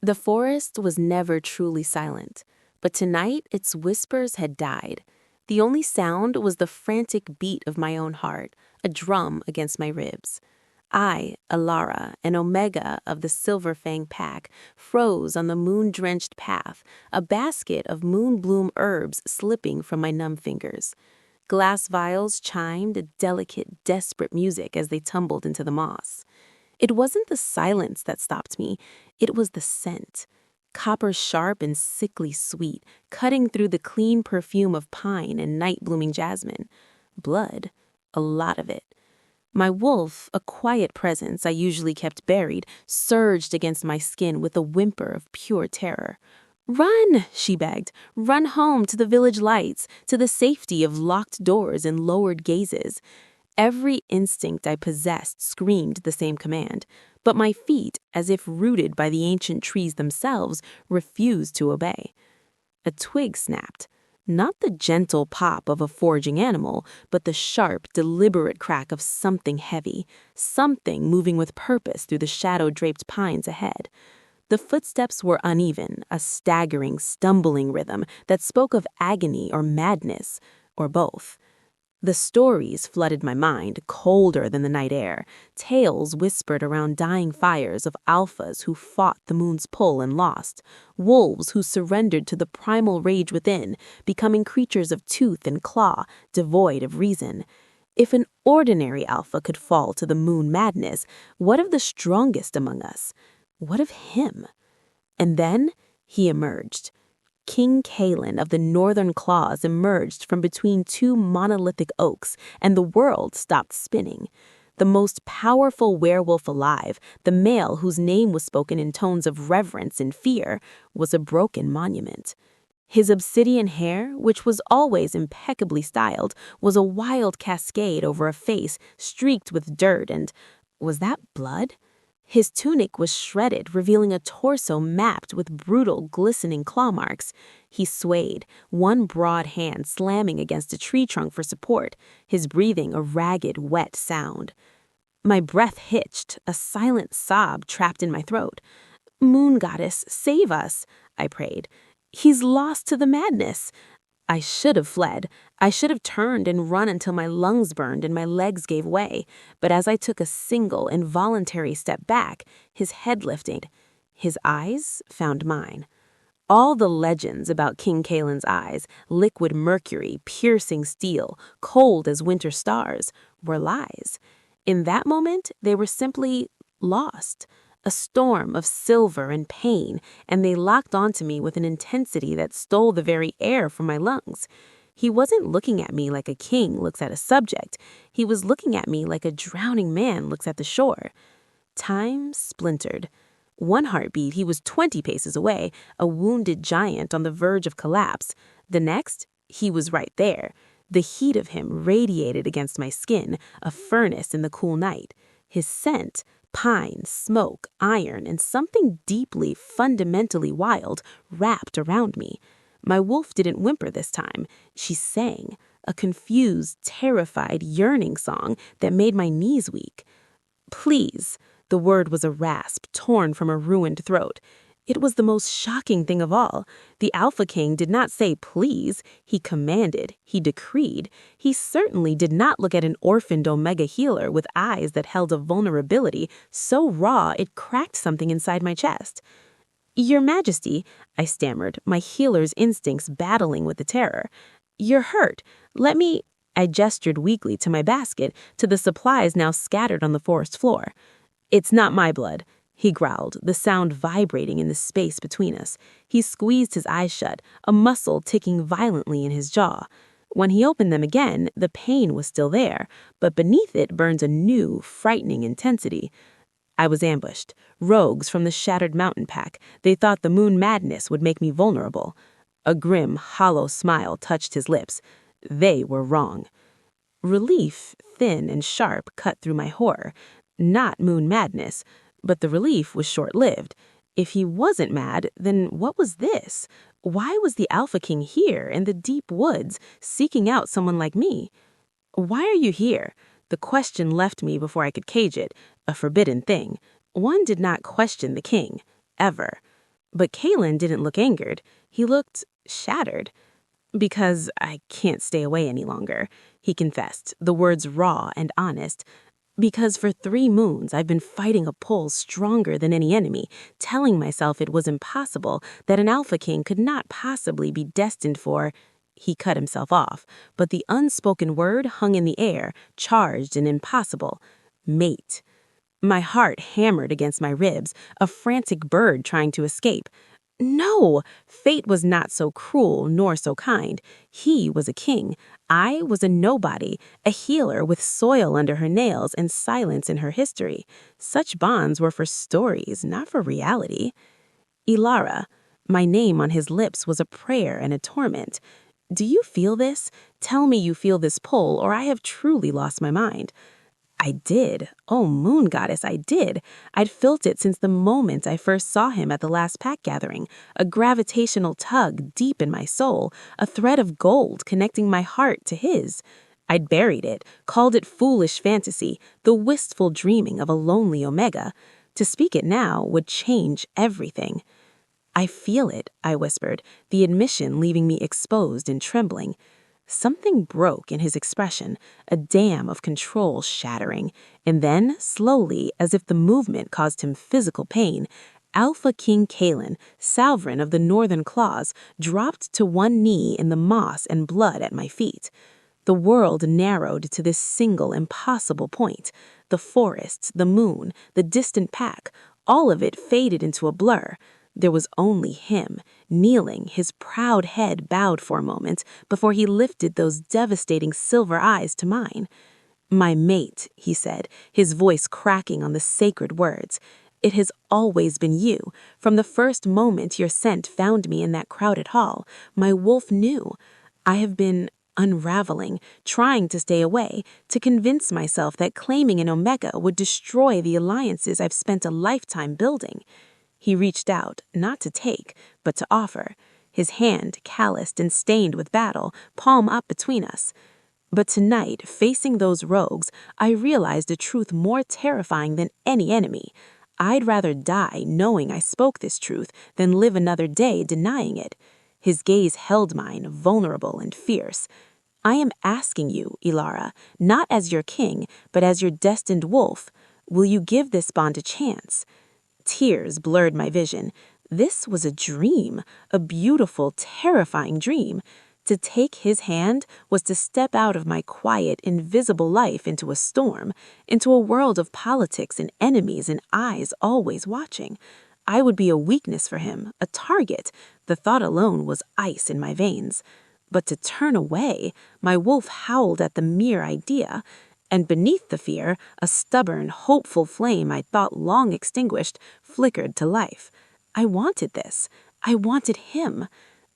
The forest was never truly silent, but tonight its whispers had died. The only sound was the frantic beat of my own heart, a drum against my ribs. I, Alara, an Omega of the Silver Fang pack, froze on the moon-drenched path, a basket of moon-bloom herbs slipping from my numb fingers. Glass vials chimed a delicate, desperate music as they tumbled into the moss. It wasn't the silence that stopped me, it was the scent. Copper sharp and sickly sweet, cutting through the clean perfume of pine and night-blooming jasmine. Blood, a lot of it. My wolf, a quiet presence I usually kept buried, surged against my skin with a whimper of pure terror. "Run," she begged. "Run home to the village lights, to the safety of locked doors and lowered gazes." Every instinct I possessed screamed the same command, but my feet, as if rooted by the ancient trees themselves, refused to obey. A twig snapped. Not the gentle pop of a foraging animal, but the sharp, deliberate crack of something heavy, something moving with purpose through the shadow-draped pines ahead. The footsteps were uneven, a staggering, stumbling rhythm that spoke of agony or madness, or both. The stories flooded my mind, colder than the night air. Tales whispered around dying fires of alphas who fought the moon's pull and lost. Wolves who surrendered to the primal rage within, becoming creatures of tooth and claw, devoid of reason. If an ordinary alpha could fall to the moon madness, what of the strongest among us? What of him? And then he emerged. King Kalen of the Northern Claws emerged from between two monolithic oaks, and the world stopped spinning. The most powerful werewolf alive, the male whose name was spoken in tones of reverence and fear, was a broken monument. His obsidian hair, which was always impeccably styled, was a wild cascade over a face streaked with dirt and— was that blood? His tunic was shredded, revealing a torso mapped with brutal, glistening claw marks. He swayed, one broad hand slamming against a tree trunk for support, his breathing a ragged, wet sound. My breath hitched, a silent sob trapped in my throat. "Moon goddess, save us," I prayed. "He's lost to the madness." I should have fled. I should have turned and run until my lungs burned and my legs gave way. But as I took a single, involuntary step back, his head lifted. His eyes found mine. All the legends about King Kalen's eyes, liquid mercury, piercing steel, cold as winter stars, were lies. In that moment, they were simply lost. A storm of silver and pain, and they locked onto me with an intensity that stole the very air from my lungs. He wasn't looking at me like a king looks at a subject. He was looking at me like a drowning man looks at the shore. Time splintered. One heartbeat, he was 20 paces away, a wounded giant on the verge of collapse. The next, he was right there. The heat of him radiated against my skin, a furnace in the cool night. His scent— pine, smoke, iron, and something deeply, fundamentally wild wrapped around me. My wolf didn't whimper this time. She sang, a confused, terrified, yearning song that made my knees weak. "Please," the word was a rasp torn from a ruined throat. It was the most shocking thing of all. The Alpha King did not say please. He commanded. He decreed. He certainly did not look at an orphaned Omega healer with eyes that held a vulnerability so raw it cracked something inside my chest. "Your Majesty," I stammered, my healer's instincts battling with the terror. "You're hurt. Let me—" I gestured weakly to my basket, to the supplies now scattered on the forest floor. "It's not my blood," he growled, the sound vibrating in the space between us. He squeezed his eyes shut, a muscle ticking violently in his jaw. When he opened them again, the pain was still there, but beneath it burned a new, frightening intensity. I was ambushed. Rogues from the shattered mountain pack. They thought the moon madness would make me vulnerable. A grim, hollow smile touched his lips. They were wrong. Relief, thin and sharp, cut through my horror. Not moon madness. But the relief was short-lived. If he wasn't mad, then what was this? Why was the Alpha King here in the deep woods, seeking out someone like me? "Why are you here?" The question left me before I could cage it, a forbidden thing. One did not question the king, ever. But Kalen didn't look angered. He looked shattered. "Because I can't stay away any longer," he confessed, the words raw and honest. "Because for 3 moons I've been fighting a pull stronger than any enemy, telling myself it was impossible, that an Alpha King could not possibly be destined for—" He cut himself off, but the unspoken word hung in the air, charged and impossible. Mate. My heart hammered against my ribs, a frantic bird trying to escape. No! Fate was not so cruel nor so kind. He was a king. I was a nobody, a healer with soil under her nails and silence in her history. Such bonds were for stories, not for reality. Ilara. My name on his lips was a prayer and a torment. "Do you feel this? Tell me you feel this pull, or I have truly lost my mind." I did. Oh, moon goddess, I did. I'd felt it since the moment I first saw him at the last pack gathering, a gravitational tug deep in my soul, a thread of gold connecting my heart to his. I'd buried it, called it foolish fantasy, the wistful dreaming of a lonely Omega. To speak it now would change everything. "I feel it," I whispered, the admission leaving me exposed and trembling. Something broke in his expression, a dam of control shattering, and then, slowly, as if the movement caused him physical pain, Alpha King Kalen, sovereign of the Northern Claws, dropped to one knee in the moss and blood at my feet. The world narrowed to this single impossible point. The forests, the moon, the distant pack, all of it faded into a blur. There was only him, kneeling, his proud head bowed for a moment before he lifted those devastating silver eyes to mine. "My mate," he said, his voice cracking on the sacred words. "It has always been you. From the first moment your scent found me in that crowded hall, my wolf knew. I have been unraveling, trying to stay away, to convince myself that claiming an Omega would destroy the alliances I've spent a lifetime building." He reached out, not to take, but to offer, his hand calloused and stained with battle, palm up between us. But tonight, facing those rogues, I realized a truth more terrifying than any enemy. I'd rather die knowing I spoke this truth than live another day denying it. His gaze held mine, vulnerable and fierce. "I am asking you, Ilara, not as your king, but as your destined wolf. Will you give this bond a chance?" Tears blurred my vision. This was a dream, a beautiful, terrifying dream. To take his hand was to step out of my quiet, invisible life into a storm, into a world of politics and enemies and eyes always watching. I would be a weakness for him, a target. The thought alone was ice in my veins. But to turn away, my wolf howled at the mere idea. And beneath the fear, a stubborn, hopeful flame I thought long extinguished flickered to life. I wanted this. I wanted him.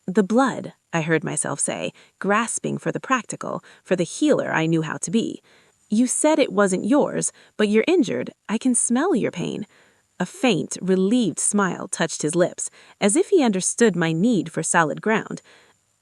"The blood," I heard myself say, grasping for the practical, for the healer I knew how to be. "You said it wasn't yours, but you're injured. I can smell your pain." A faint, relieved smile touched his lips, as if he understood my need for solid ground.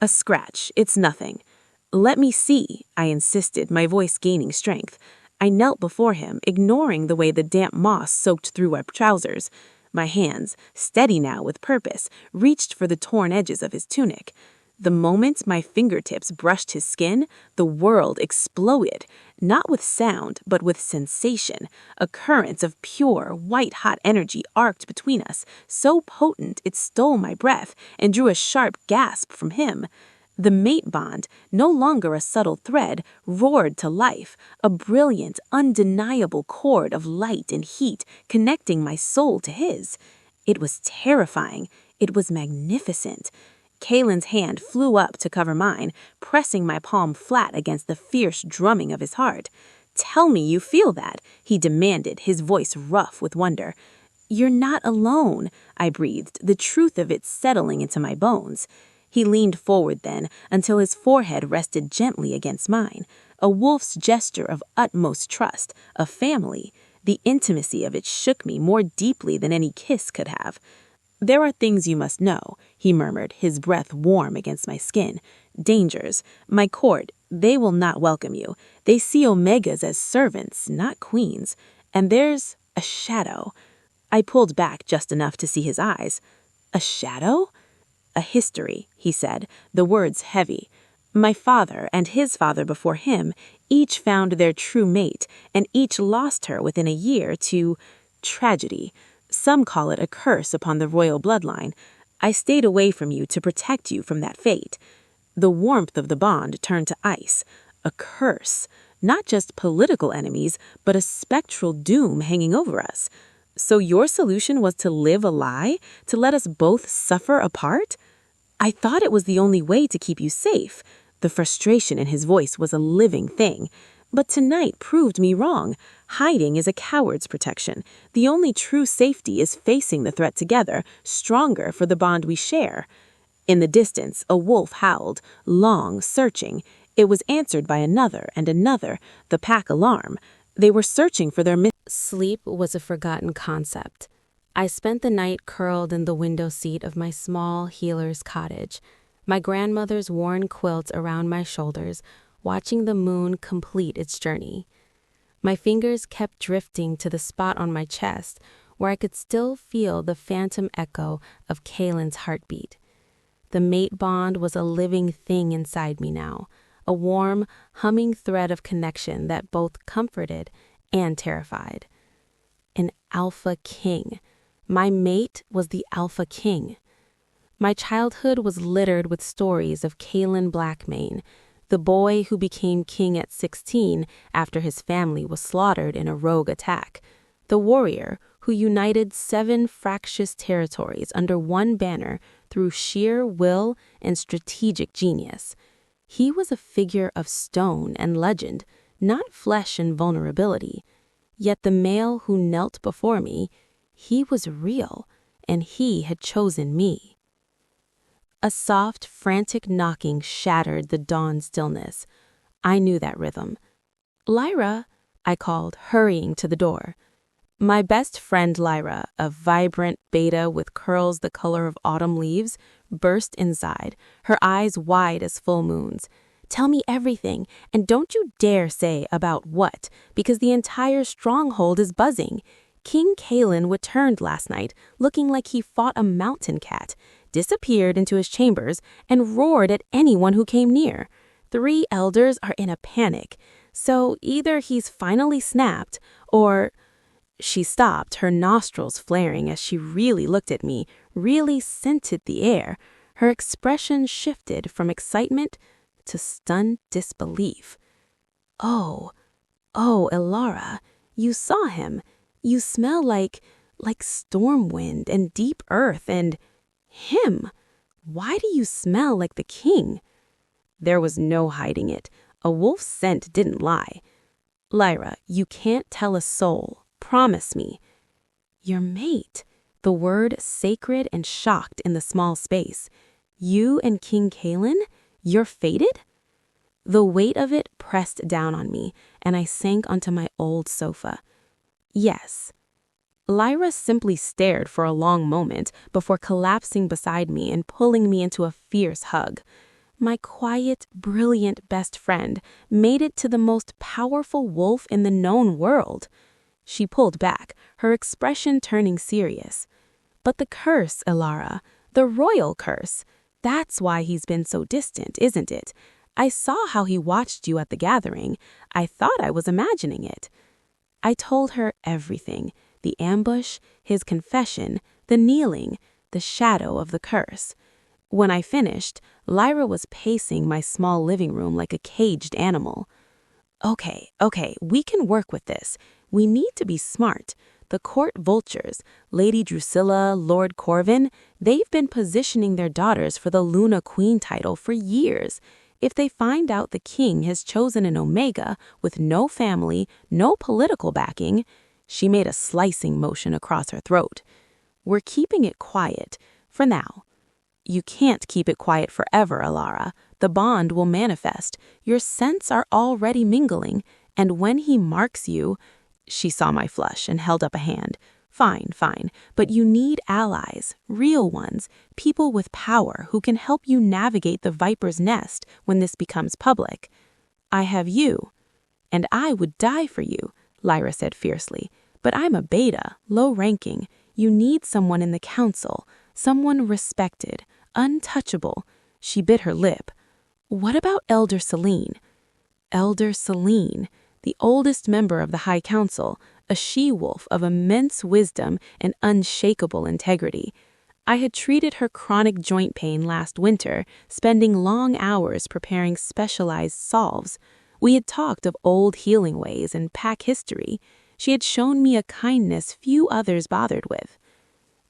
"A scratch. It's nothing." "Let me see," I insisted, my voice gaining strength. I knelt before him, ignoring the way the damp moss soaked through our trousers. My hands, steady now with purpose, reached for the torn edges of his tunic. The moment my fingertips brushed his skin, the world exploded, not with sound, but with sensation. A current of pure, white-hot energy arced between us, so potent it stole my breath and drew a sharp gasp from him. The mate bond, no longer a subtle thread, roared to life, a brilliant, undeniable cord of light and heat connecting my soul to his. It was terrifying. It was magnificent. Kalen's hand flew up to cover mine, pressing my palm flat against the fierce drumming of his heart. "Tell me you feel that," he demanded, his voice rough with wonder. "You're not alone," I breathed, the truth of it settling into my bones. He leaned forward then, until his forehead rested gently against mine, a wolf's gesture of utmost trust, a family. The intimacy of it shook me more deeply than any kiss could have. "There are things you must know," he murmured, his breath warm against my skin. "Dangers. My court, they will not welcome you. They see Omegas as servants, not queens. And there's a shadow." I pulled back just enough to see his eyes. A shadow? A history, he said, the words heavy. My father and his father before him each found their true mate, and each lost her within a year to tragedy. Some call it a curse upon the royal bloodline. I stayed away from you to protect you from that fate. The warmth of the bond turned to ice. A curse. Not just political enemies, but a spectral doom hanging over us. So your solution was to live a lie? To let us both suffer apart? I thought it was the only way to keep you safe. The frustration in his voice was a living thing. But tonight proved me wrong. Hiding is a coward's protection. The only true safety is facing the threat together, stronger for the bond we share. In the distance, a wolf howled, long, searching. It was answered by another and another, the pack alarm. They were searching for their Sleep was a forgotten concept. I spent the night curled in the window seat of my small healer's cottage, my grandmother's worn quilt around my shoulders, watching the moon complete its journey. My fingers kept drifting to the spot on my chest where I could still feel the phantom echo of Kaylin's heartbeat. The mate bond was a living thing inside me now, a warm, humming thread of connection that both comforted and terrified. An alpha king. My mate was the alpha king. My childhood was littered with stories of Kaylin Blackmane, the boy who became king at 16 after his family was slaughtered in a rogue attack, the warrior who united 7 fractious territories under one banner through sheer will and strategic genius. He was a figure of stone and legend, not flesh and vulnerability. Yet the male who knelt before me, he was real, and he had chosen me. A soft, frantic knocking shattered the dawn stillness. I knew that rhythm. "Lyra," I called, hurrying to the door. My best friend Lyra, a vibrant beta with curls the color of autumn leaves, burst inside, her eyes wide as full moons. "Tell me everything, and don't you dare say about what, because the entire stronghold is buzzing. King Kaylin returned last night, looking like he fought a mountain cat, disappeared into his chambers, and roared at anyone who came near. 3 elders are in a panic, so either he's finally snapped, or—" She stopped, her nostrils flaring as she really looked at me, really scented the air. Her expression shifted from excitement to stunned disbelief. Oh, Elara, you saw him. You smell like storm wind and deep earth and him. Why do you smell like the king?" There was no hiding it. A wolf's scent didn't lie. "Lyra, you can't tell a soul. Promise me." "Your mate." The word sacred and shocked in the small space. "You and King Kaylin? You're fated?" The weight of it pressed down on me, and I sank onto my old sofa. "Yes." Lyra simply stared for a long moment before collapsing beside me and pulling me into a fierce hug. My quiet, brilliant best friend made it to the most powerful wolf in the known world. She pulled back, her expression turning serious. "But the curse, Elara, the royal curse. That's why he's been so distant, isn't it? I saw how he watched you at the gathering. I thought I was imagining it." I told her everything. The ambush, his confession, the kneeling, the shadow of the curse. When I finished, Lyra was pacing my small living room like a caged animal. Okay, we can work with this. We need to be smart. The court vultures, Lady Drusilla, Lord Corvin, they've been positioning their daughters for the Luna Queen title for years. If they find out the king has chosen an Omega with no family, no political backing— She made a slicing motion across her throat. "We're keeping it quiet, for now." "You can't keep it quiet forever, Elara. The bond will manifest. Your scents are already mingling, and when he marks you—" She saw my flush and held up a hand. Fine, but you need allies, real ones, people with power who can help you navigate the viper's nest when this becomes public. I have you. And I would die for you," Lyra said fiercely. "But I'm a beta, low ranking. You need someone in the council, someone respected, untouchable. She bit her lip. What about Elder Selene? Elder Selene, the oldest member of the High Council, a she-wolf of immense wisdom and unshakable integrity. I had treated her chronic joint pain last winter, spending long hours preparing specialized salves. We had talked of old healing ways and pack history. She had shown me a kindness few others bothered with.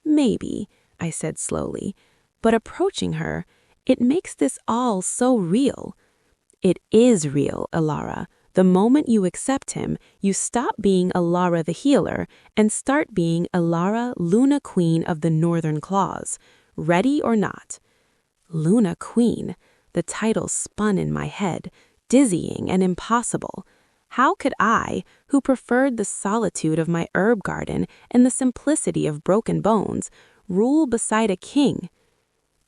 Maybe, I said slowly, but approaching her, it makes this all so real. It is real, Alara. The moment you accept him, you stop being Alara the healer and start being Alara, Luna Queen of the Northern Claws, ready or not. Luna Queen, the title spun in my head, dizzying and impossible. How could I, who preferred the solitude of my herb garden and the simplicity of broken bones, rule beside a king?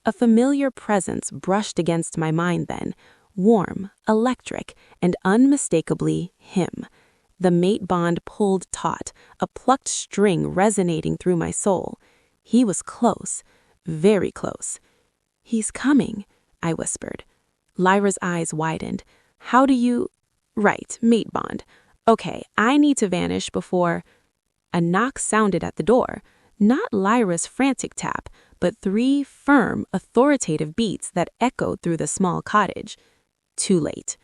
A familiar presence brushed against my mind then, warm, electric, and unmistakably him. The mate bond pulled taut, a plucked string resonating through my soul. He was close, very close. He's coming, I whispered. Lyra's eyes widened. How do you... Right, mate bond. Okay, I need to vanish before... A knock sounded at the door. Not Lyra's frantic tap, but 3 firm, authoritative beats that echoed through the small cottage. Too late.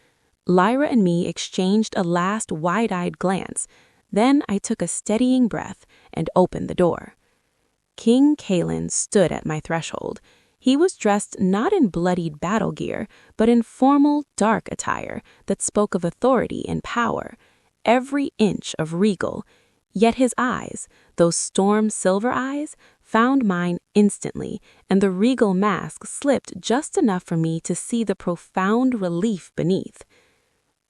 Lyra and me exchanged a last wide-eyed glance. Then I took a steadying breath and opened the door. King Kalen stood at my threshold. He was dressed not in bloodied battle gear, but in formal, dark attire that spoke of authority and power, every inch of regal. Yet his eyes, those storm silver eyes, found mine instantly, and the regal mask slipped just enough for me to see the profound relief beneath.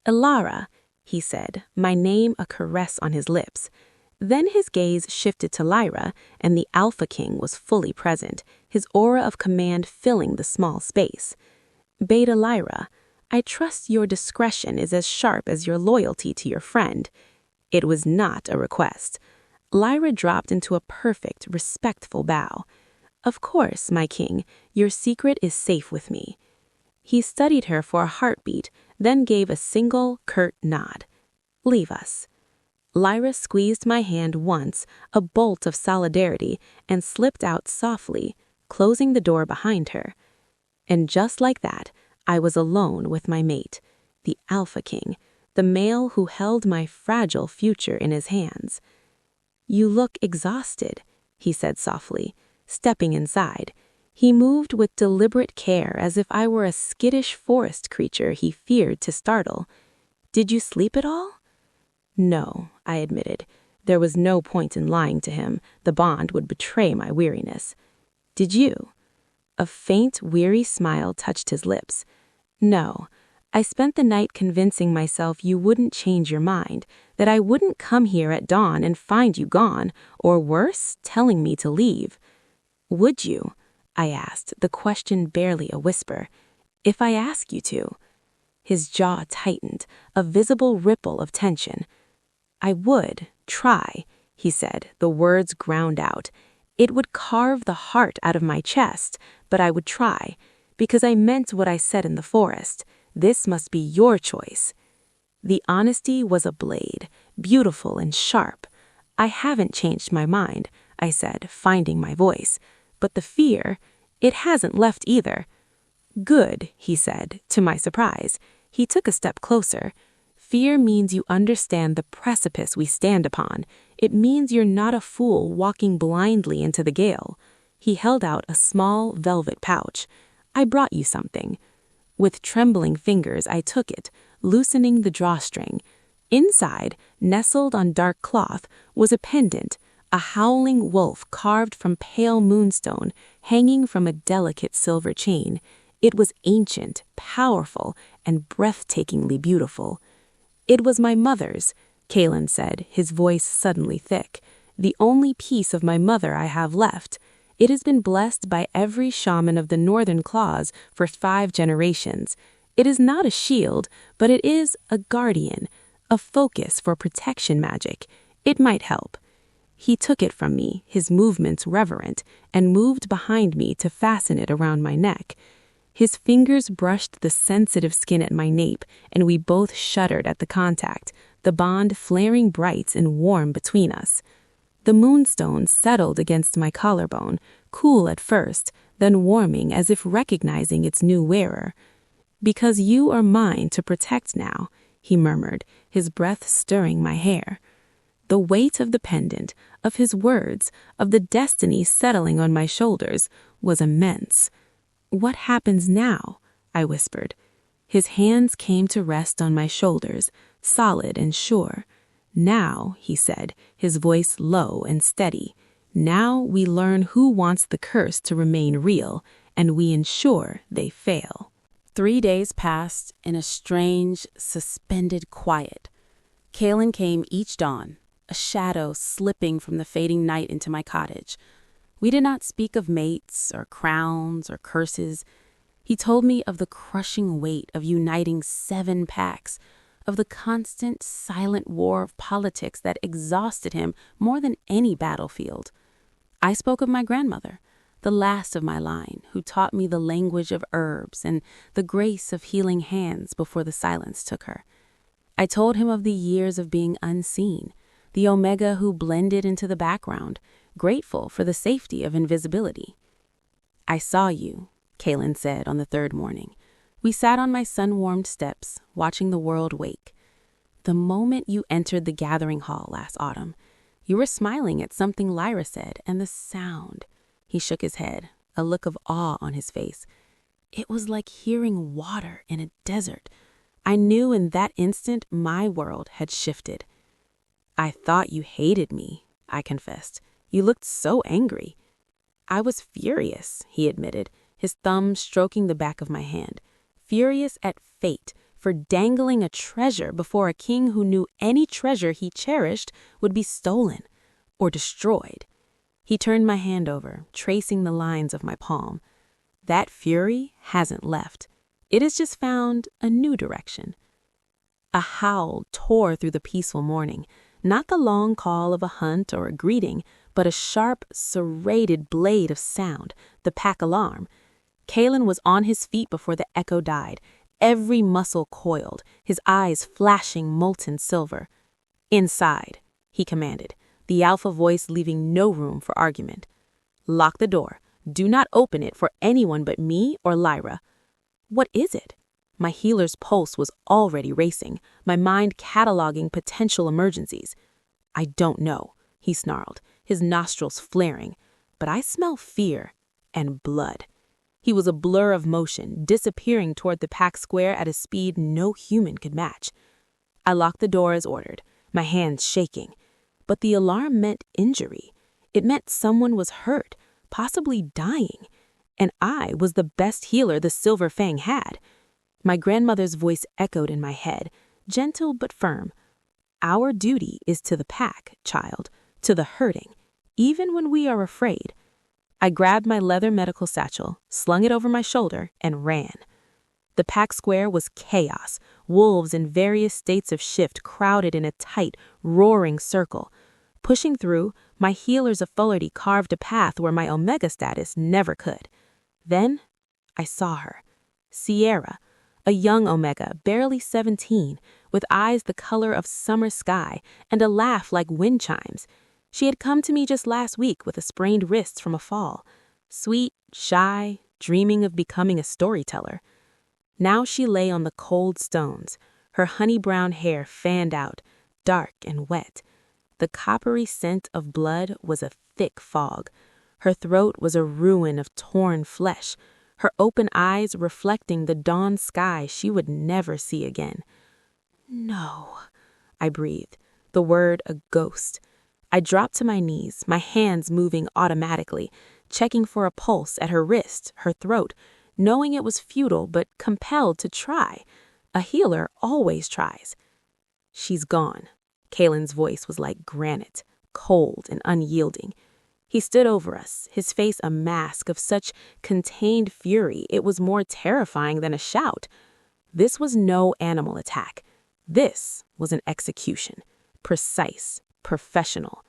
Alara, he said, my name a caress on his lips. Then his gaze shifted to Lyra, and the Alpha King was fully present, his aura of command filling the small space. Beta Lyra, I trust your discretion is as sharp as your loyalty to your friend. It was not a request. Lyra dropped into a perfect, respectful bow. Of course, my king, your secret is safe with me. He studied her for a heartbeat, then gave a single, curt nod. Leave us. Lyra squeezed my hand once, a bolt of solidarity, and slipped out softly, closing the door behind her. And just like that, I was alone with my mate, the Alpha King, the male who held my fragile future in his hands. You look exhausted, he said softly, stepping inside. He moved with deliberate care as if I were a skittish forest creature he feared to startle. Did you sleep at all? No, I admitted. There was no point in lying to him. The bond would betray my weariness. Did you? A faint, weary smile touched his lips. No. I spent the night convincing myself you wouldn't change your mind, that I wouldn't come here at dawn and find you gone, or worse, telling me to leave. Would you? I asked, the question barely a whisper. If I ask you to? His jaw tightened, a visible ripple of tension. I would try, he said, the words ground out. It would carve the heart out of my chest, but I would try, because I meant what I said in the forest. This must be your choice. The honesty was a blade, beautiful and sharp. I haven't changed my mind, I said, finding my voice. But the fear, it hasn't left either. Good, he said, to my surprise. He took a step closer. Fear means you understand the precipice we stand upon. It means you're not a fool walking blindly into the gale. He held out a small velvet pouch. I brought you something. With trembling fingers, I took it, loosening the drawstring. Inside, nestled on dark cloth, was a pendant, a howling wolf carved from pale moonstone, hanging from a delicate silver chain. It was ancient, powerful, and breathtakingly beautiful. It was my mother's, Kalen said, his voice suddenly thick. The only piece of my mother I have left. It has been blessed by every shaman of the Northern Claws for 5 generations. It is not a shield, but it is a guardian, a focus for protection magic. It might help. He took it from me, his movements reverent, and moved behind me to fasten it around my neck. His fingers brushed the sensitive skin at my nape, and we both shuddered at the contact, the bond flaring bright and warm between us. The moonstone settled against my collarbone, cool at first, then warming as if recognizing its new wearer. "Because you are mine to protect now," he murmured, his breath stirring my hair. The weight of the pendant, of his words, of the destiny settling on my shoulders, was immense. "What happens now?" I whispered. His hands came to rest on my shoulders, solid and sure. "Now," he said, his voice low and steady, "now we learn who wants the curse to remain real, and we ensure they fail." 3 days passed in a strange, suspended quiet. Kalen came each dawn, a shadow slipping from the fading night into my cottage. We did not speak of mates or crowns or curses. He told me of the crushing weight of uniting 7 packs, of the constant, silent war of politics that exhausted him more than any battlefield. I spoke of my grandmother, the last of my line, who taught me the language of herbs and the grace of healing hands before the silence took her. I told him of the years of being unseen, the Omega who blended into the background, grateful for the safety of invisibility. "I saw you," Kalen said on the 3rd morning. We sat on my sun-warmed steps, watching the world wake. "The moment you entered the gathering hall last autumn, you were smiling at something Lyra said, and the sound." He shook his head, a look of awe on his face. "It was like hearing water in a desert." I knew in that instant my world had shifted. "I thought you hated me," I confessed. "You looked so angry." "I was furious," he admitted, his thumb stroking the back of my hand. "Furious at fate for dangling a treasure before a king who knew any treasure he cherished would be stolen or destroyed." He turned my hand over, tracing the lines of my palm. "That fury hasn't left. It has just found a new direction." A howl tore through the peaceful morning, not the long call of a hunt or a greeting, but a sharp, serrated blade of sound, the pack alarm. Kalen was on his feet before the echo died, every muscle coiled, his eyes flashing molten silver. "Inside," he commanded, the alpha voice leaving no room for argument. "Lock the door. Do not open it for anyone but me or Lyra." "What is it?" My healer's pulse was already racing, my mind cataloging potential emergencies. "I don't know," he snarled, his nostrils flaring, "but I smell fear and blood." He was a blur of motion, disappearing toward the pack square at a speed no human could match. I locked the door as ordered, my hands shaking. But the alarm meant injury. It meant someone was hurt, possibly dying. And I was the best healer the Silver Fang had. My grandmother's voice echoed in my head, gentle but firm. "Our duty is to the pack, child, to the hurting, even when we are afraid." I grabbed my leather medical satchel, slung it over my shoulder, and ran. The pack square was chaos, wolves in various states of shift crowded in a tight, roaring circle. Pushing through, my healer's authority carved a path where my Omega status never could. Then I saw her, Sierra, a young Omega, barely 17, with eyes the color of summer sky and a laugh like wind chimes. She had come to me just last week with a sprained wrist from a fall, sweet, shy, dreaming of becoming a storyteller. Now she lay on the cold stones, her honey-brown hair fanned out, dark and wet. The coppery scent of blood was a thick fog. Her throat was a ruin of torn flesh, her open eyes reflecting the dawn sky she would never see again. "No," I breathed, the word a ghost. I dropped to my knees, my hands moving automatically, checking for a pulse at her wrist, her throat, knowing it was futile but compelled to try. A healer always tries. "She's gone." Kalen's voice was like granite, cold and unyielding. He stood over us, his face a mask of such contained fury it was more terrifying than a shout. This was no animal attack. This was an execution. Precise, professional.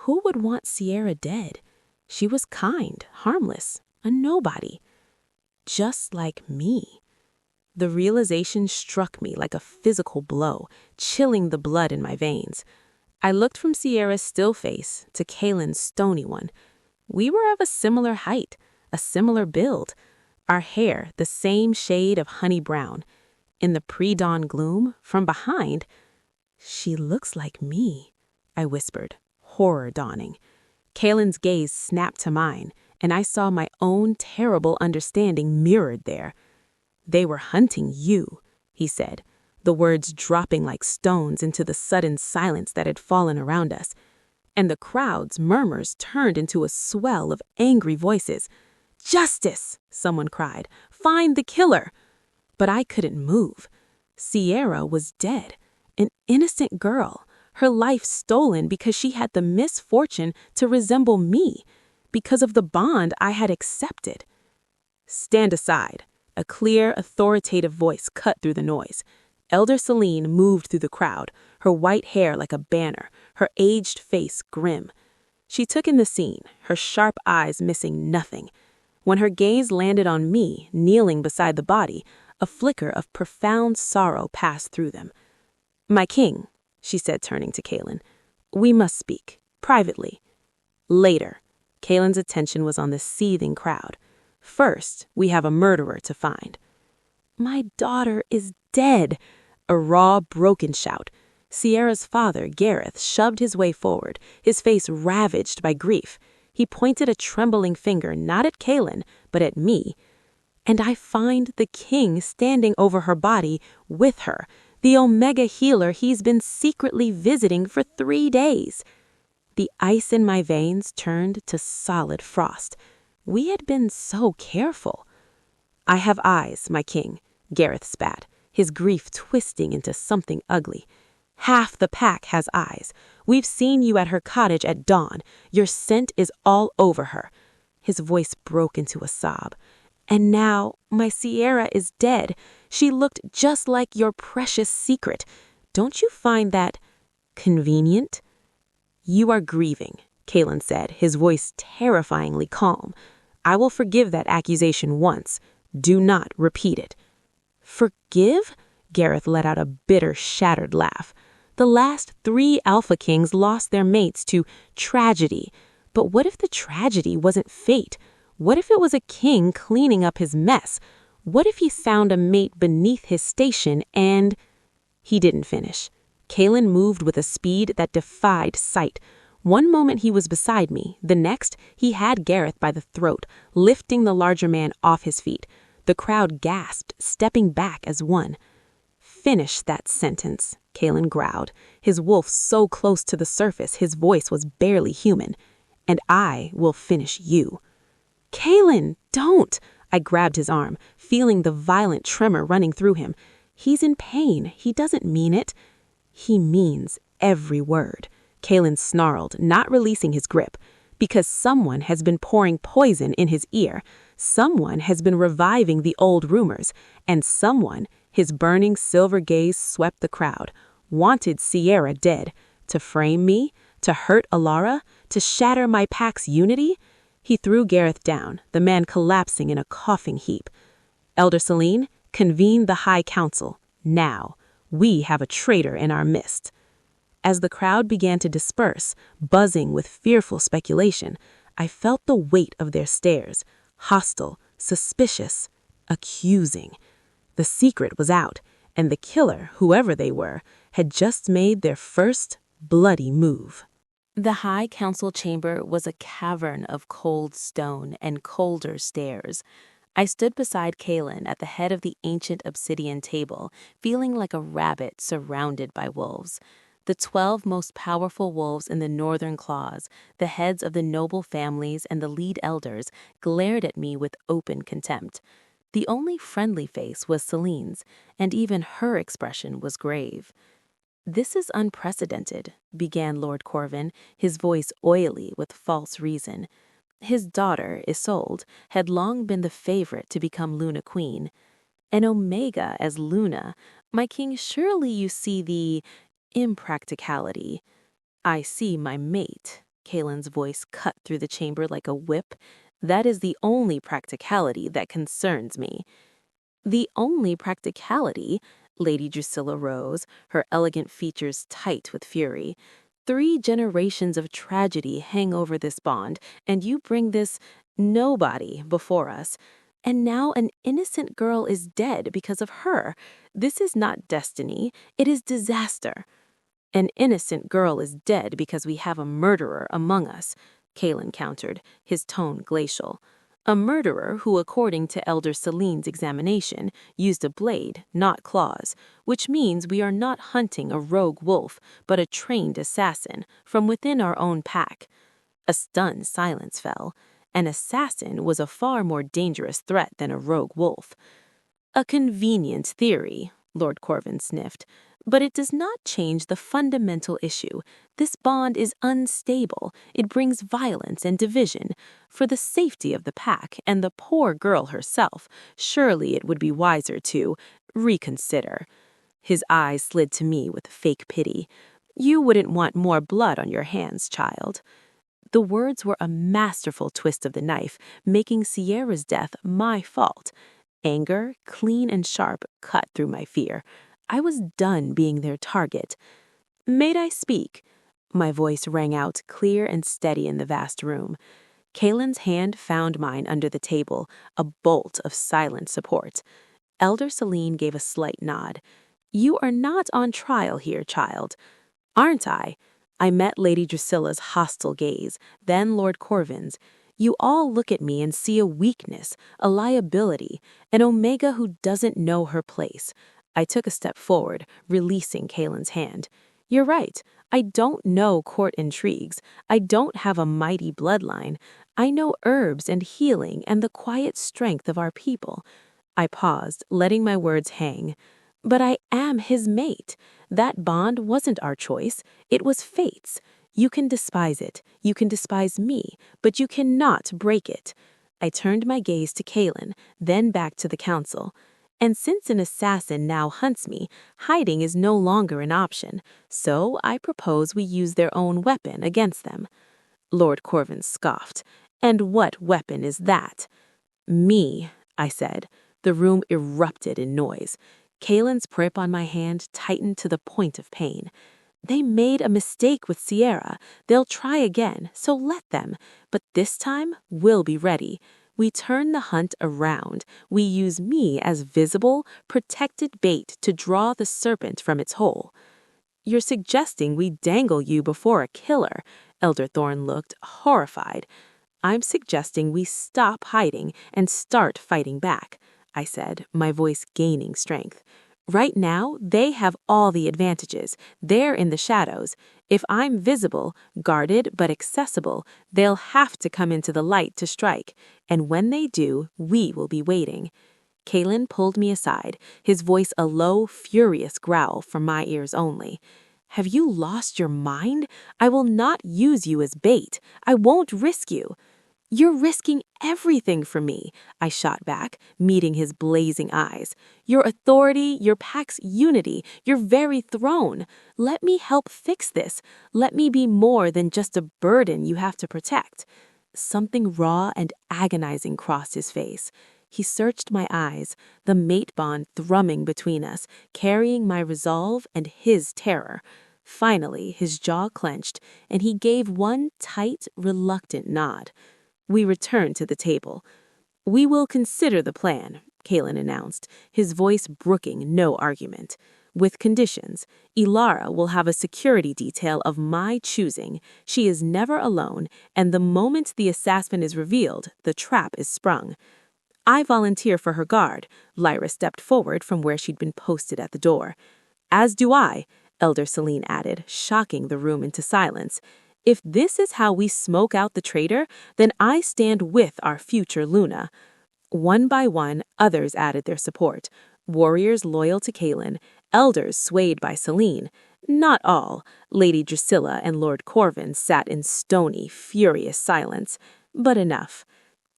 Who would want Sierra dead? She was kind, harmless, a nobody. Just like me. The realization struck me like a physical blow, chilling the blood in my veins. I looked from Sierra's still face to Kaylin's stony one. We were of a similar height, a similar build. Our hair the same shade of honey brown. In the pre-dawn gloom, from behind, "She looks like me," I whispered, horror dawning. Kaylin's gaze snapped to mine, and I saw my own terrible understanding mirrored there. "They were hunting you," he said, the words dropping like stones into the sudden silence that had fallen around us. And the crowd's murmurs turned into a swell of angry voices. "Justice!" someone cried. "Find the killer!" But I couldn't move. Sierra was dead, an innocent girl, her life stolen because she had the misfortune to resemble me, because of the bond I had accepted. "Stand aside," a clear, authoritative voice cut through the noise. Elder Celine moved through the crowd, her white hair like a banner, her aged face grim. She took in the scene, her sharp eyes missing nothing. When her gaze landed on me, kneeling beside the body, a flicker of profound sorrow passed through them. "My king," she said, turning to Kaylin, "we must speak, privately." "Later." Kaylin's attention was on the seething crowd. "First, we have a murderer to find." "My daughter is dead!" A raw, broken shout. Sierra's father, Gareth, shoved his way forward, his face ravaged by grief. He pointed a trembling finger not at Kaylin, but at me. And I find the king standing over her body with her, the Omega healer he's been secretly visiting for 3 days. The ice in my veins turned to solid frost. We had been so careful. "I have eyes, my king," Gareth spat, his grief twisting into something ugly. "Half the pack has eyes. We've seen you at her cottage at dawn. Your scent is all over her." His voice broke into a sob. "And now my Sierra is dead. She looked just like your precious secret. Don't you find that convenient?" "You are grieving," Kaylin said, his voice terrifyingly calm. "I will forgive that accusation once. Do not repeat it." "Forgive?" Gareth let out a bitter, shattered laugh. "The last 3 Alpha Kings lost their mates to tragedy. But what if the tragedy wasn't fate? What if it was a king cleaning up his mess? What if he found a mate beneath his station and—" He didn't finish. Kaylin moved with a speed that defied sight. One moment he was beside me, the next he had Gareth by the throat, lifting the larger man off his feet. The crowd gasped, stepping back as one. "Finish that sentence," Kaylin growled, his wolf so close to the surface his voice was barely human. "And I will finish you." "Kaylin, don't!" I grabbed his arm, feeling the violent tremor running through him. "He's in pain. He doesn't mean it." "He means every word," Kaylin snarled, not releasing his grip. "Because someone has been pouring poison in his ear. Someone has been reviving the old rumors. And someone," his burning silver gaze swept the crowd, "wanted Sierra dead. To frame me? To hurt Alara? To shatter my pack's unity?" He threw Gareth down, the man collapsing in a coughing heap. "Elder Celine, convene the High Council. Now. We have a traitor in our midst." As the crowd began to disperse, buzzing with fearful speculation, I felt the weight of their stares, hostile, suspicious, accusing. The secret was out, and the killer, whoever they were, had just made their first bloody move. The High Council chamber was a cavern of cold stone and colder stairs. I stood beside Kaylin at the head of the ancient obsidian table, feeling like a rabbit surrounded by wolves. The 12 most powerful wolves in the northern claws, the heads of the noble families and the lead elders, glared at me with open contempt. The only friendly face was Celine's, and even her expression was grave. "This is unprecedented," began Lord Corvin, his voice oily with false reason. His daughter, Isolde, had long been the favorite to become Luna Queen. An Omega as Luna, my king, surely you see the impracticality. "I see my mate," Kalen's voice cut through the chamber like a whip. "That is the only practicality that concerns me." "The only practicality?" Lady Drusilla rose, her elegant features tight with fury. "3 generations of tragedy hang over this bond, and you bring this nobody before us. And now an innocent girl is dead because of her. This is not destiny, it is disaster." "An innocent girl is dead because we have a murderer among us," Kalen countered, his tone glacial. "A murderer who, according to Elder Celine's examination, used a blade, not claws, which means we are not hunting a rogue wolf, but a trained assassin from within our own pack." A stunned silence fell. An assassin was a far more dangerous threat than a rogue wolf. "A convenient theory," Lord Corvin sniffed, "but it does not change the fundamental issue. This bond is unstable. It brings violence and division. For the safety of the pack and the poor girl herself, surely it would be wiser to reconsider." His eyes slid to me with fake pity. "You wouldn't want more blood on your hands, child." The words were a masterful twist of the knife, making Sierra's death my fault. Anger, clean and sharp, cut through my fear. I was done being their target. "Mayn't I speak?" My voice rang out clear and steady in the vast room. Kalen's hand found mine under the table, a bolt of silent support. Elder Celine gave a slight nod. "You are not on trial here, child." "Aren't I?" I met Lady Drusilla's hostile gaze, then Lord Corvin's. "You all look at me and see a weakness, a liability, an Omega who doesn't know her place." I took a step forward, releasing Kalen's hand. "You're right. I don't know court intrigues. I don't have a mighty bloodline. I know herbs and healing and the quiet strength of our people." I paused, letting my words hang. "But I am his mate. That bond wasn't our choice. It was fate's. You can despise it. You can despise me, but you cannot break it." I turned my gaze to Kalen, then back to the council. "And since an assassin now hunts me, hiding is no longer an option. So I propose we use their own weapon against them." Lord Corvin scoffed. "And what weapon is that?" "Me," I said. The room erupted in noise. Kalen's grip on my hand tightened to the point of pain. "They made a mistake with Sierra. They'll try again, so let them. But this time, we'll be ready. We turn the hunt around. We use me as visible, protected bait to draw the serpent from its hole." "You're suggesting we dangle you before a killer." Elder Thorne looked horrified. "I'm suggesting we stop hiding and start fighting back," I said, my voice gaining strength. "Right now, they have all the advantages. They're in the shadows. If I'm visible, guarded but accessible, they'll have to come into the light to strike. And when they do, we will be waiting." Kalen pulled me aside, his voice a low, furious growl for my ears only. "Have you lost your mind? I will not use you as bait. I won't risk you." "You're risking everything for me," I shot back, meeting his blazing eyes. "Your authority, your pack's unity, your very throne. Let me help fix this. Let me be more than just a burden you have to protect." Something raw and agonizing crossed his face. He searched my eyes, the mate bond thrumming between us, carrying my resolve and his terror. Finally, his jaw clenched, and he gave one tight, reluctant nod. We returned to the table. "We will consider the plan," Kalen announced, his voice brooking no argument. "With conditions. Ilara will have a security detail of my choosing. She is never alone, and the moment the assassin is revealed, the trap is sprung." "I volunteer for her guard." Lyra stepped forward from where she'd been posted at the door. "As do I," Elder Celine added, shocking the room into silence. "If this is how we smoke out the traitor, then I stand with our future Luna." One by one, others added their support. Warriors loyal to Kalen, elders swayed by Celine. Not all. Lady Drusilla and Lord Corvin sat in stony, furious silence. But enough.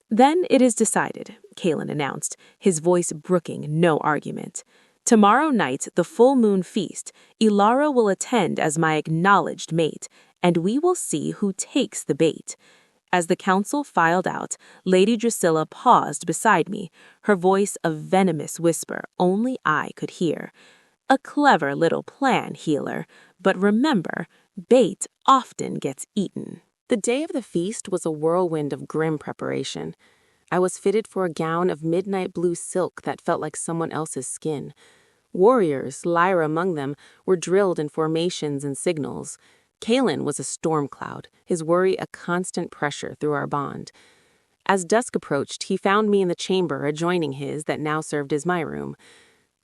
"Then it is decided," Kalen announced, his voice brooking no argument. "Tomorrow night, the full moon feast, Ilara will attend as my acknowledged mate, and we will see who takes the bait." As the council filed out, Lady Drusilla paused beside me, her voice a venomous whisper only I could hear. "A clever little plan, healer, but remember, bait often gets eaten." The day of the feast was a whirlwind of grim preparation. I was fitted for a gown of midnight blue silk that felt like someone else's skin. Warriors, Lyra among them, were drilled in formations and signals. Kalen was a storm cloud, his worry a constant pressure through our bond. As dusk approached, he found me in the chamber adjoining his that now served as my room.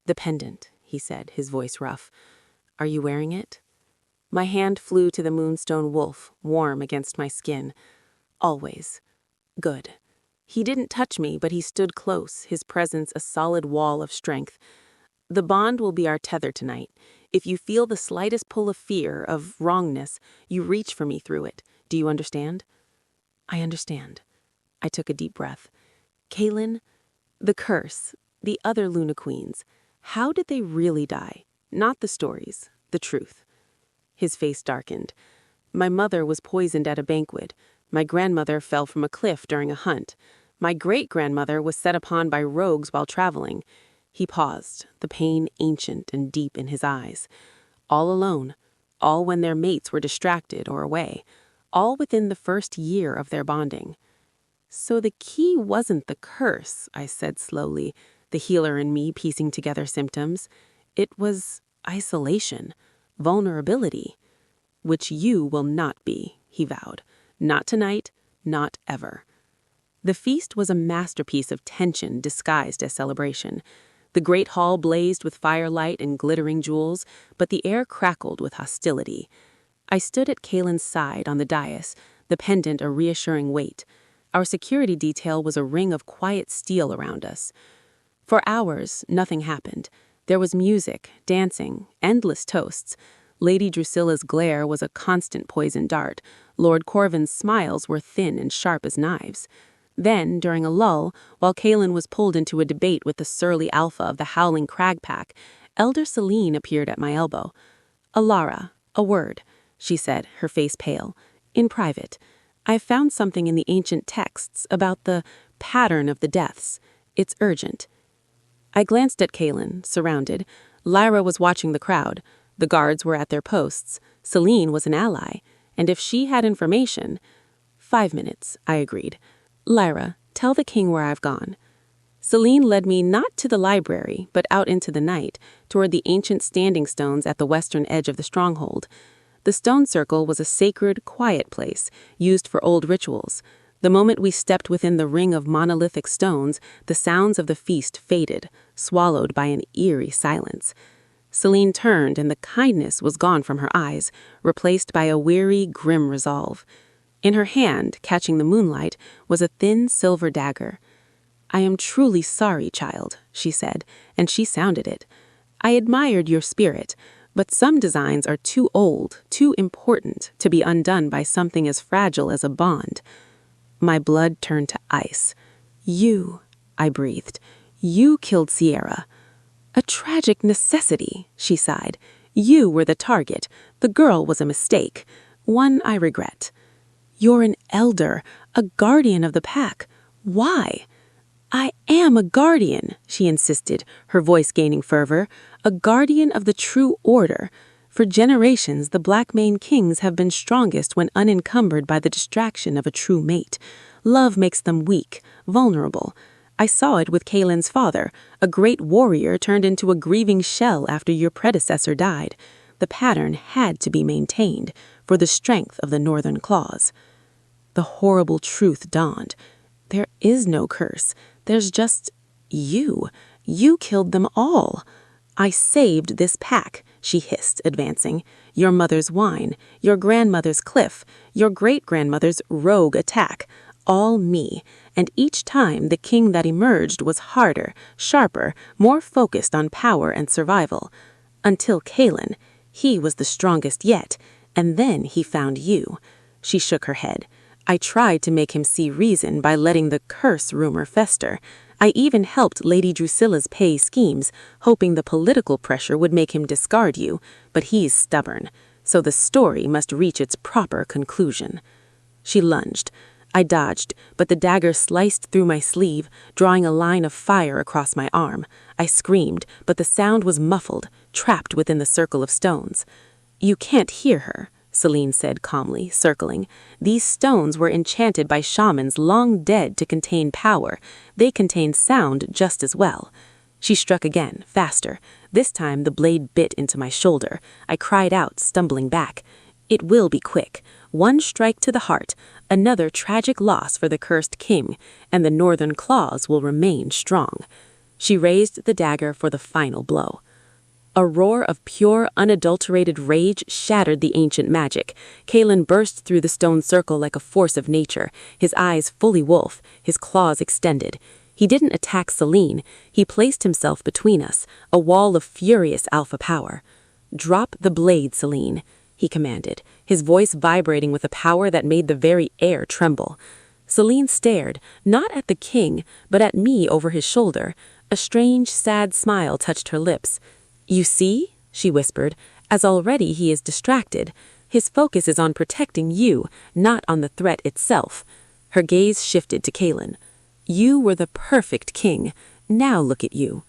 "The pendant," he said, his voice rough. "Are you wearing it?" My hand flew to the moonstone wolf, warm against my skin. "Always." "Good." He didn't touch me, but he stood close, his presence a solid wall of strength. "The bond will be our tether tonight. If you feel the slightest pull of fear, of wrongness, you reach for me through it. Do you understand?" "I understand." I took a deep breath. "Kalen, the curse, the other Luna Queens, how did they really die? Not the stories, the truth." His face darkened. "My mother was poisoned at a banquet. My grandmother fell from a cliff during a hunt. My great-grandmother was set upon by rogues while traveling." He paused, the pain ancient and deep in his eyes. "All alone, all when their mates were distracted or away, all within the first year of their bonding." "So the key wasn't the curse," I said slowly, the healer in me piecing together symptoms. "It was isolation, vulnerability." "Which you will not be," he vowed. "Not tonight, not ever." The feast was a masterpiece of tension disguised as celebration. The great hall blazed with firelight and glittering jewels, but the air crackled with hostility. I stood at Kalen's side on the dais, the pendant a reassuring weight. Our security detail was a ring of quiet steel around us. For hours, nothing happened. There was music, dancing, endless toasts. Lady Drusilla's glare was a constant poison dart. Lord Corvin's smiles were thin and sharp as knives. Then, during a lull, while Kalen was pulled into a debate with the surly alpha of the Howling Crag Pack, Elder Celine appeared at my elbow. "Alara, a word," she said, her face pale. "In private. I've found something in the ancient texts about the pattern of the deaths. It's urgent." I glanced at Kalen, surrounded. Lyra was watching the crowd. The guards were at their posts. Celine was an ally. And if she had information— 5 minutes, I agreed. "Lyra, tell the king where I've gone." Celine led me not to the library, but out into the night, toward the ancient standing stones at the western edge of the stronghold. The stone circle was a sacred, quiet place, used for old rituals. The moment we stepped within the ring of monolithic stones, the sounds of the feast faded, swallowed by an eerie silence. Celine turned, and the kindness was gone from her eyes, replaced by a weary, grim resolve. In her hand, catching the moonlight, was a thin silver dagger. "I am truly sorry, child," she said, and she sounded it. "I admired your spirit, but some designs are too old, too important, to be undone by something as fragile as a bond." My blood turned to ice. "You," I breathed, "you killed Sierra." "A tragic necessity," she sighed. "You were the target. The girl was a mistake. One I regret." "You're an elder, a guardian of the pack. Why?" "I am a guardian," she insisted, her voice gaining fervor. "A guardian of the true order. For generations, the Blackmane kings have been strongest when unencumbered by the distraction of a true mate. Love makes them weak, vulnerable. I saw it with Kalen's father, a great warrior turned into a grieving shell after your predecessor died. The pattern had to be maintained for the strength of the Northern Claws." The horrible truth dawned. There is no curse. There's just you. You killed them all. "I saved this pack," she hissed, advancing. "Your mother's wine, your grandmother's cliff, your great-grandmother's rogue attack. All me. And each time the king that emerged was harder, sharper, more focused on power and survival. Until Kalen. He was the strongest yet. And then he found you." She shook her head. "I tried to make him see reason by letting the curse rumor fester. I even helped Lady Drusilla's pay schemes, hoping the political pressure would make him discard you. But he's stubborn. so the story must reach its proper conclusion. She lunged. I dodged, but the dagger sliced through my sleeve, drawing a line of fire across my arm. I screamed, but the sound was muffled, trapped within the circle of stones. "You can't hear her," Celine said calmly, circling. "These stones were enchanted by shamans long dead to contain power. They contain sound just as well." She struck again, faster. This time the blade bit into my shoulder. I cried out, stumbling back. "It will be quick. One strike to the heart, another tragic loss for the cursed king, and the northern claws will remain strong." She raised the dagger for the final blow. A roar of pure, unadulterated rage shattered the ancient magic. Kalen burst through the stone circle like a force of nature, his eyes fully wolf, his claws extended. He didn't attack Celine. He placed himself between us, a wall of furious alpha power. "Drop the blade, Celine," he commanded, his voice vibrating with a power that made the very air tremble. Celine stared, not at the king, but at me over his shoulder. A strange, sad smile touched her lips. "You see," she whispered, "as already he is distracted. His focus is on protecting you, not on the threat itself." Her gaze shifted to Kalen. "You were the perfect king. Now look at you."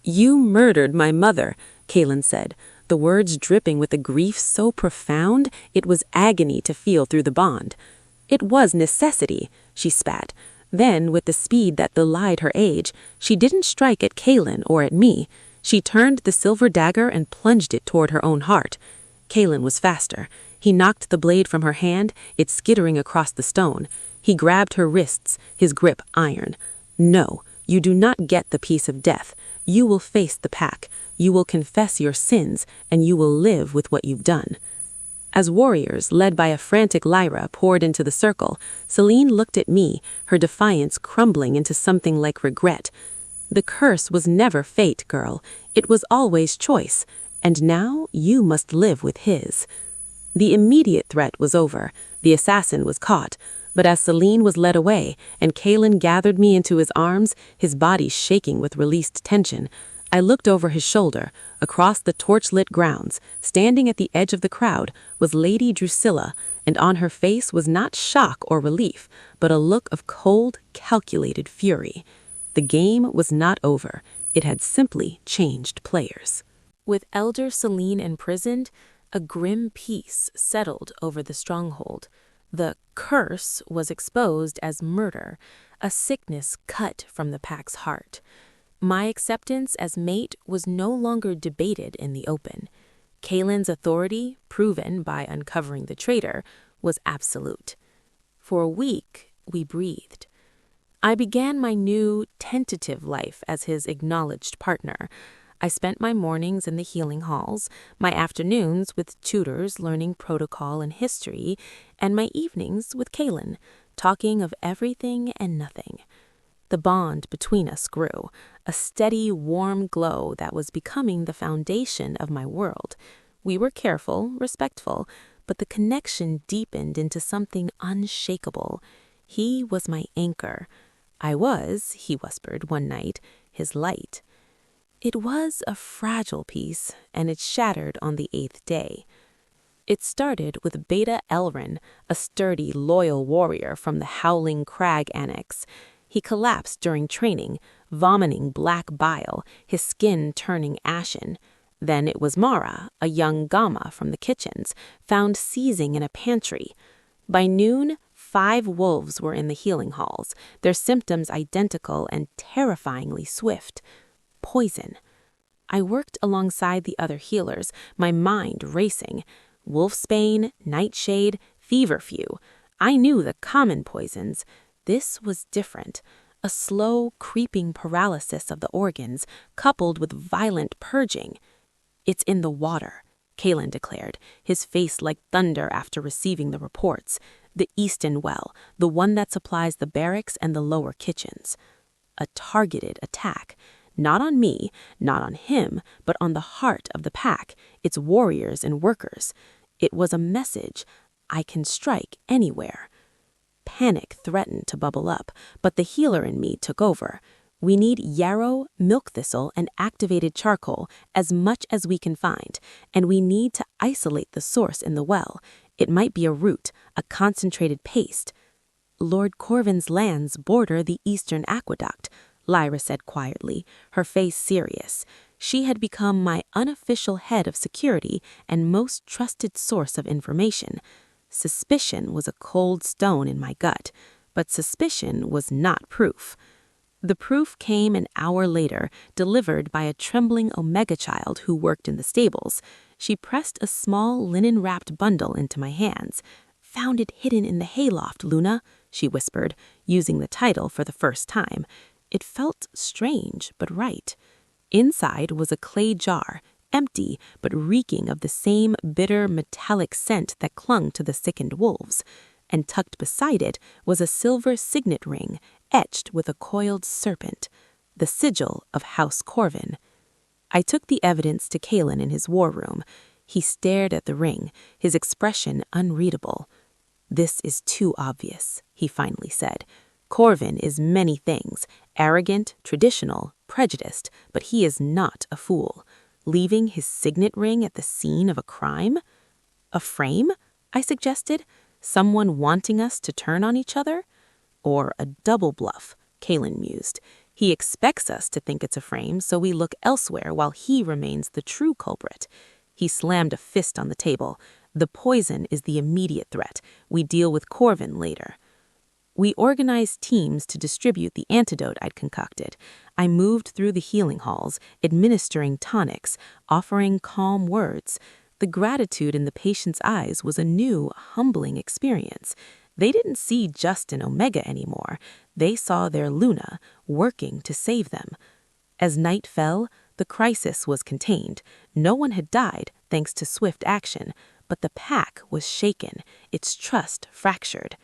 "You murdered my mother," Kalen said, the words dripping with a grief so profound it was agony to feel through the bond. "It was necessity," she spat. Then, with the speed that belied her age, she didn't strike at Kalen or at me. She turned the silver dagger and plunged it toward her own heart. Kalen was faster. He knocked the blade from her hand, it skittering across the stone. He grabbed her wrists, his grip iron. "No, you do not get the peace of death. You will face the pack. You will confess your sins, and you will live with what you've done." As warriors, led by a frantic Lyra, poured into the circle, Celine looked at me, her defiance crumbling into something like regret. "The curse was never fate, girl. It was always choice, and now you must live with his." The immediate threat was over. The assassin was caught. But as Celine was led away, and Kalen gathered me into his arms, his body shaking with released tension, I looked over his shoulder. Across the torch-lit grounds, standing at the edge of the crowd, was Lady Drusilla, and on her face was not shock or relief, but a look of cold, calculated fury. The game was not over. It had simply changed players. With Elder Celine imprisoned, a grim peace settled over the stronghold. The curse was exposed as murder, a sickness cut from the pack's heart. My acceptance as mate was no longer debated in the open. Kalen's authority, proven by uncovering the traitor, was absolute. For a week, we breathed. I began my new, tentative life as his acknowledged partner. I spent my mornings in the healing halls, my afternoons with tutors learning protocol and history, and my evenings with Kalen, talking of everything and nothing. The bond between us grew, a steady, warm glow that was becoming the foundation of my world. We were careful, respectful, but the connection deepened into something unshakable. He was my anchor. I was, he whispered one night, his light. It was a fragile piece, and it shattered on the 8th day. It started with Beta Elrin, a sturdy, loyal warrior from the Howling Crag Annex. He collapsed during training, vomiting black bile, his skin turning ashen. Then it was Mara, a young Gamma from the kitchens, found seizing in a pantry. By noon, 5 wolves were in the healing halls, their symptoms identical and terrifyingly swift. Poison. I worked alongside the other healers, my mind racing. Wolfsbane, nightshade, feverfew. I knew the common poisons. This was different. A slow, creeping paralysis of the organs, coupled with violent purging. "It's in the water," Kalen declared, his face like thunder after receiving the reports. "The Easton well, the one that supplies the barracks and the lower kitchens." A targeted attack. Not on me, not on him, but on the heart of the pack, its warriors and workers. It was a message. I can strike anywhere. Panic threatened to bubble up, but the healer in me took over. We need yarrow, milk thistle, and activated charcoal as much as we can find, and we need to isolate the source in the well. It might be a root, a concentrated paste. Lord Corvin's lands border the eastern aqueduct, Lyra said quietly, her face serious. She had become my unofficial head of security and most trusted source of information. Suspicion was a cold stone in my gut, but suspicion was not proof. The proof came an hour later, delivered by a trembling Omega child who worked in the stables. She pressed a small linen-wrapped bundle into my hands. "Found it hidden in the hayloft, Luna," she whispered, using the title for the first time. It felt strange, but right. Inside was a clay jar, empty but reeking of the same bitter metallic scent that clung to the sickened wolves. And tucked beside it was a silver signet ring, etched with a coiled serpent, the sigil of House Corvin. I took the evidence to Kalen in his war room. He stared at the ring, his expression unreadable. "This is too obvious," he finally said. "Corvin is many things, arrogant, traditional, prejudiced, but he is not a fool. Leaving his signet ring at the scene of a crime?" "A frame?" I suggested. "Someone wanting us to turn on each other?" "Or a double bluff," Kalen mused. "He expects us to think it's a frame, so we look elsewhere while he remains the true culprit." He slammed a fist on the table. "The poison is the immediate threat. We deal with Corvin later." We organized teams to distribute the antidote I'd concocted. I moved through the healing halls, administering tonics, offering calm words. The gratitude in the patient's eyes was a new, humbling experience. They didn't see just an Omega anymore. They saw their Luna working to save them. As night fell, the crisis was contained. No one had died, thanks to swift action, but the pack was shaken, its trust fractured.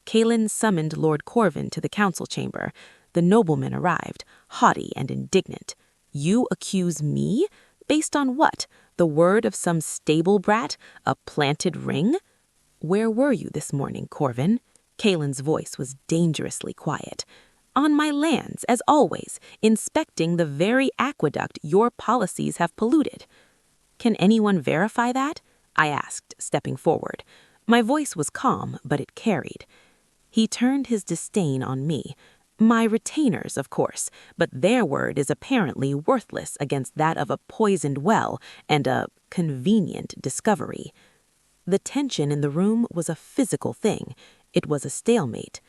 Kalen summoned Lord Corvin to the council chamber. The nobleman arrived, haughty and indignant. "You accuse me? Based on what? The word of some stable brat? A planted ring?" "Where were you this morning, Corvin?" Kalen's voice was dangerously quiet. "On my lands, as always, inspecting the very aqueduct your policies have polluted." "Can anyone verify that?" I asked, stepping forward. My voice was calm, but it carried. He turned his disdain on me. "My retainers, of course, but their word is apparently worthless against that of a poisoned well and a convenient discovery." The tension in the room was a physical thing. It was a stalemate.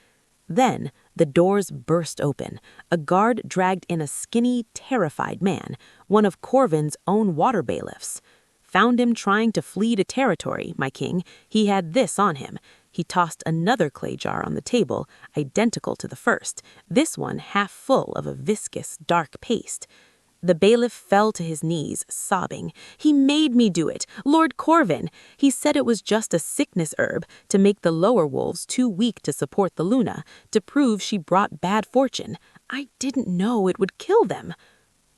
Then the doors burst open. A guard dragged in a skinny, terrified man, one of Corvin's own water bailiffs. "Found him trying to flee to territory, my king. He had this on him." He tossed another clay jar on the table, identical to the first, this one half full of a viscous, dark paste. The bailiff fell to his knees, sobbing. "He made me do it, Lord Corvin. He said it was just a sickness herb to make the lower wolves too weak to support the Luna, to prove she brought bad fortune. I didn't know it would kill them."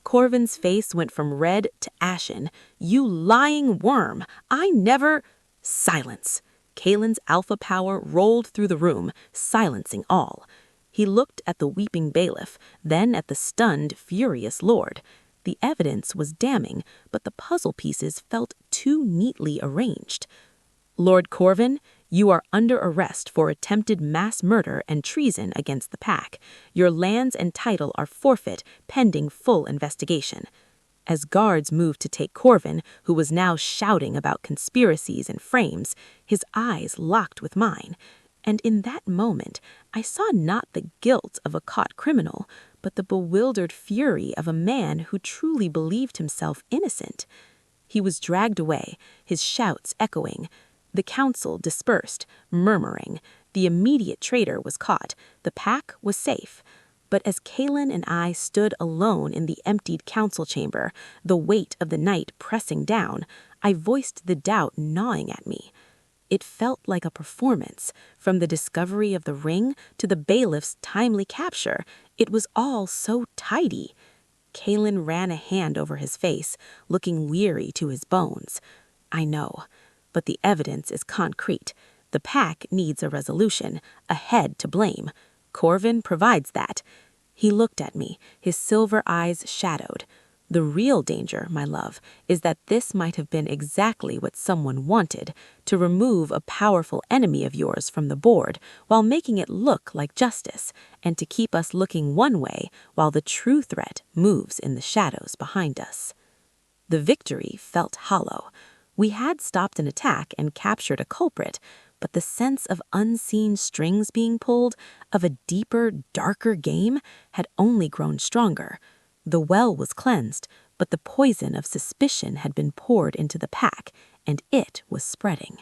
Corvin's face went from red to ashen. "You lying worm! I never—" "Silence!" Kalen's alpha power rolled through the room, silencing all. He looked at the weeping bailiff, then at the stunned, furious lord. The evidence was damning, but the puzzle pieces felt too neatly arranged. "Lord Corvin, you are under arrest for attempted mass murder and treason against the pack. Your lands and title are forfeit, pending full investigation." As guards moved to take Corvin, who was now shouting about conspiracies and frames, his eyes locked with mine. And in that moment, I saw not the guilt of a caught criminal, but the bewildered fury of a man who truly believed himself innocent. He was dragged away, his shouts echoing. The council dispersed, murmuring. The immediate traitor was caught. The pack was safe. But as Kalen and I stood alone in the emptied council chamber, the weight of the night pressing down, I voiced the doubt gnawing at me. It felt like a performance. From the discovery of the ring to the bailiff's timely capture, it was all so tidy. Kalen ran a hand over his face, looking weary to his bones. "I know, but the evidence is concrete. The pack needs a resolution, a head to blame. Corvin provides that. He looked at me, his silver eyes shadowed. The real danger, my love, is that this might have been exactly what someone wanted, to remove a powerful enemy of yours from the board while making it look like justice, and to keep us looking one way while the true threat moves in the shadows behind us. The victory felt hollow. We had stopped an attack and captured a culprit, but the sense of unseen strings being pulled, of a deeper, darker game, had only grown stronger. The well was cleansed, but the poison of suspicion had been poured into the pack, and it was spreading.